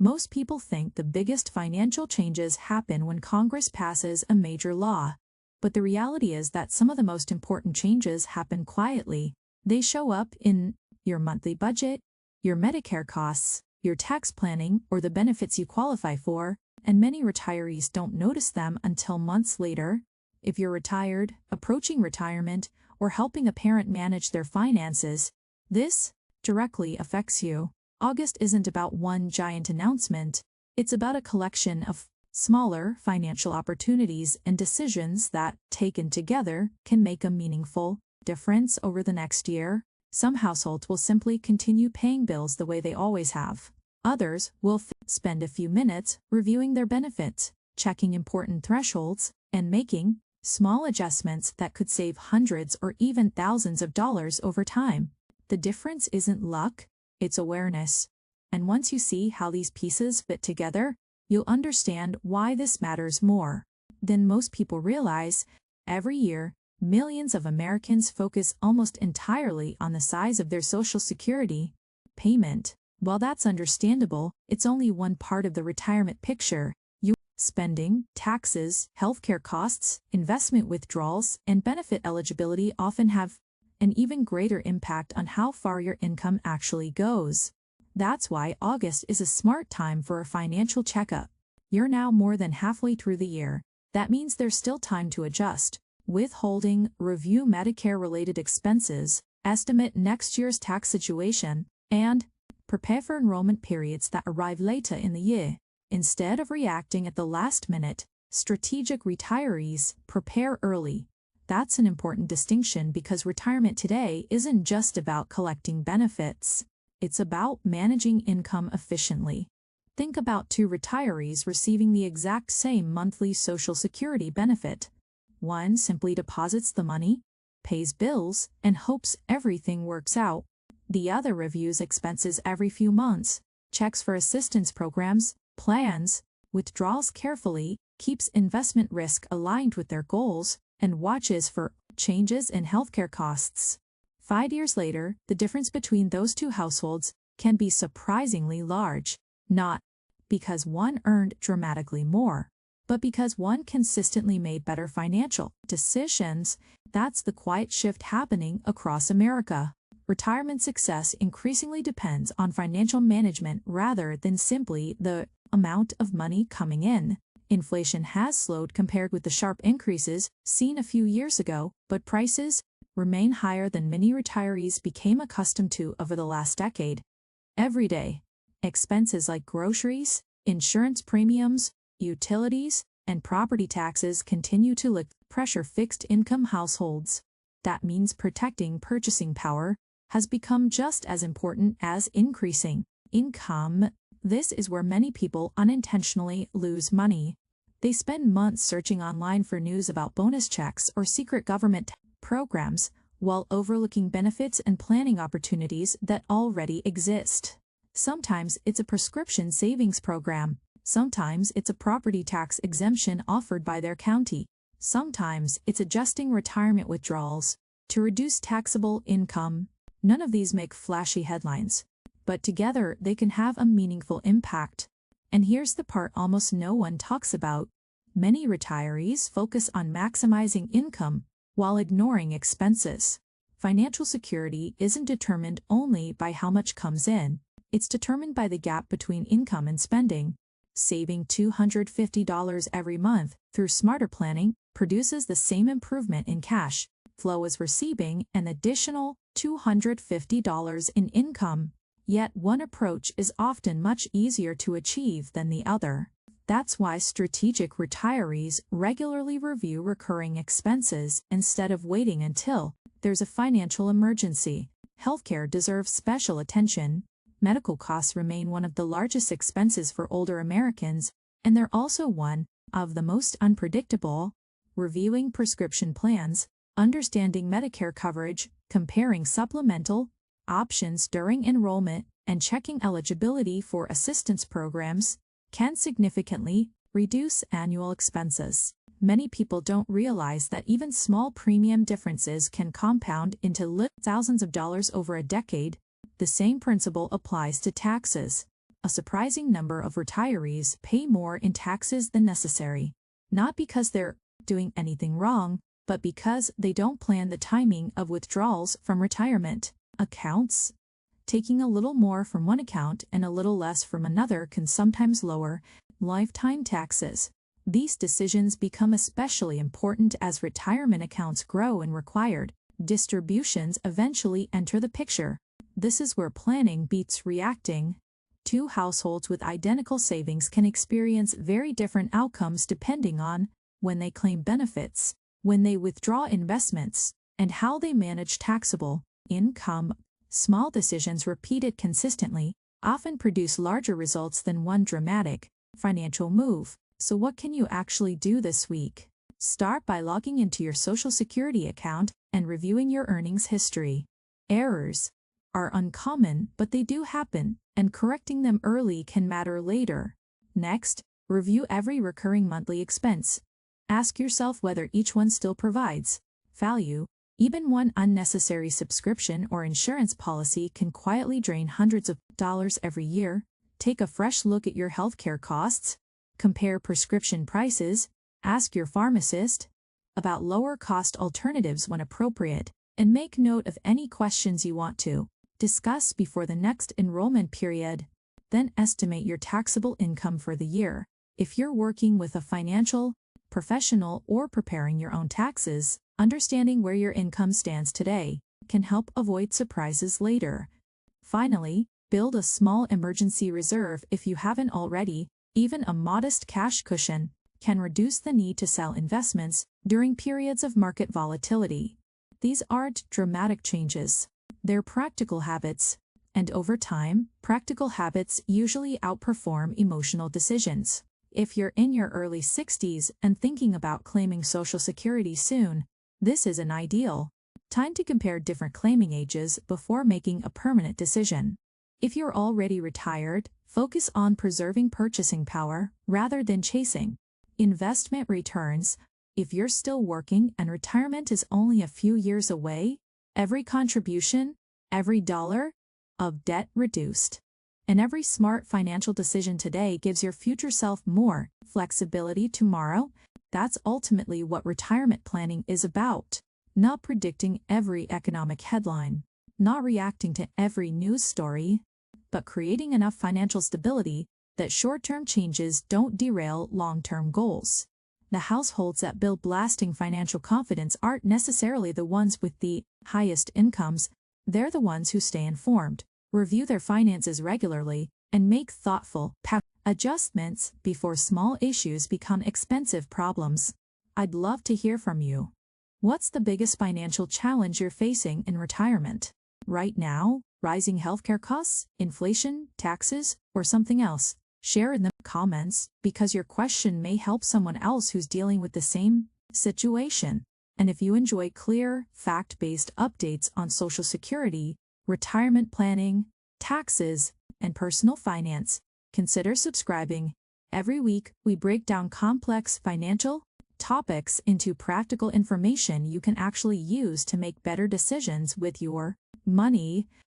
Most people think the biggest financial changes happen when Congress passes a major law. But the reality is that some of the most important changes happen quietly. They show up in your monthly budget, your Medicare costs, your tax planning, or the benefits you qualify for, and many retirees don't notice them until months later. If you're retired, approaching retirement, or helping a parent manage their finances, this directly affects you. August isn't about one giant announcement. It's about a collection of smaller financial opportunities and decisions that, taken together, can make a meaningful difference over the next year. Some households will simply continue paying bills the way they always have. Others will spend a few minutes reviewing their benefits, checking important thresholds, and making small adjustments that could save hundreds or even thousands of dollars over time. The difference isn't luck, it's awareness. And once you see how these pieces fit together, you'll understand why this matters more than most people realize. Every year, millions of Americans focus almost entirely on the size of their Social Security payment. While that's understandable, it's only one part of the retirement picture. Spending, taxes, healthcare costs, investment withdrawals, and benefit eligibility often have an even greater impact on how far your income actually goes. That's why August is a smart time for a financial checkup. You're now more than halfway through the year. That means there's still time to adjust, withholding, review Medicare-related expenses, estimate next year's tax situation, and prepare for enrollment periods that arrive later in the year. Instead of reacting at the last minute, strategic retirees prepare early. That's an important distinction because retirement today isn't just about collecting benefits. It's about managing income efficiently. Think about two retirees receiving the exact same monthly Social Security benefit. One simply deposits the money, pays bills, and hopes everything works out. The other reviews expenses every few months, checks for assistance programs, plans, withdrawals carefully, keeps investment risk aligned with their goals, and watches for changes in healthcare costs. 5 years later, the difference between those two households can be surprisingly large, not because one earned dramatically more, but because one consistently made better financial decisions. That's the quiet shift happening across America. Retirement success increasingly depends on financial management rather than simply the amount of money coming in. Inflation has slowed compared with the sharp increases seen a few years ago, but prices remain higher than many retirees became accustomed to over the last decade. Everyday expenses like groceries, insurance premiums, utilities, and property taxes continue to pressure fixed-income households. That means protecting purchasing power has become just as important as increasing income. This is where many people unintentionally lose money. They spend months searching online for news about bonus checks or secret government programs, while overlooking benefits and planning opportunities that already exist. Sometimes it's a prescription savings program. Sometimes it's a property tax exemption offered by their county. Sometimes it's adjusting retirement withdrawals to reduce taxable income. None of these make flashy headlines, but together they can have a meaningful impact. And here's the part almost no one talks about. Many retirees focus on maximizing income while ignoring expenses. Financial security isn't determined only by how much comes in. It's determined by the gap between income and spending. Saving $250 every month through smarter planning produces the same improvement in cash flow as receiving an additional $250 in income. Yet one approach is often much easier to achieve than the other. That's why strategic retirees regularly review recurring expenses instead of waiting until there's a financial emergency. Healthcare deserves special attention. Medical costs remain one of the largest expenses for older Americans, and they're also one of the most unpredictable. Reviewing prescription plans, understanding Medicare coverage, comparing supplemental options during enrollment, and checking eligibility for assistance programs can significantly reduce annual expenses. Many people don't realize that even small premium differences can compound into thousands of dollars over a decade. The same principle applies to taxes. a surprising number of retirees pay more in taxes than necessary, not because they're doing anything wrong, but because they don't plan the timing of withdrawals from retirement accounts. Taking a little more from one account and a little less from another can sometimes lower lifetime taxes. These decisions become especially important as retirement accounts grow and required distributions eventually enter the picture. This is where planning beats reacting. Two households with identical savings can experience very different outcomes depending on when they claim benefits, when they withdraw investments, and how they manage taxable income. Small decisions repeated consistently often produce larger results than one dramatic financial move. So what can you actually do this week? Start by logging into your Social Security account and reviewing your earnings history. Errors are uncommon, but they do happen, and correcting them early can matter later. Next, review every recurring monthly expense. Ask yourself whether each one still provides value. Even one unnecessary subscription or insurance policy can quietly drain hundreds of dollars every year. Take a fresh look at your healthcare costs. Compare prescription prices, ask your pharmacist about lower-cost alternatives when appropriate, and make note of any questions you want to discuss before the next enrollment period. Then estimate your taxable income for the year. If you're working with a financial professional or preparing your own taxes, understanding where your income stands today can help avoid surprises later. Finally, build a small emergency reserve if you haven't already. Even a modest cash cushion can reduce the need to sell investments during periods of market volatility. These aren't dramatic changes. They're practical habits, and over time, practical habits usually outperform emotional decisions. If you're in your early 60s and thinking about claiming Social Security soon, this is an ideal time to compare different claiming ages before making a permanent decision. If you're already retired, focus on preserving purchasing power rather than chasing investment returns. If you're still working and retirement is only a few years away, every contribution, every dollar of debt reduced, and every smart financial decision today gives your future self more flexibility tomorrow. That's ultimately what retirement planning is about. Not predicting every economic headline, not reacting to every news story, but creating enough financial stability that short-term changes don't derail long-term goals. The households that build lasting financial confidence aren't necessarily the ones with the highest incomes. They're the ones who stay informed, review their finances regularly, and make thoughtful adjustments before small issues become expensive problems. I'd love to hear from you. What's the biggest financial challenge you're facing in retirement right now? Rising healthcare costs, inflation, taxes, or something else? Share in the comments, because your question may help someone else who's dealing with the same situation. And if you enjoy clear, fact-based updates on Social Security, retirement planning, taxes, and personal finance, consider subscribing. Every week, we break down complex financial topics into practical information you can actually use to make better decisions with your money.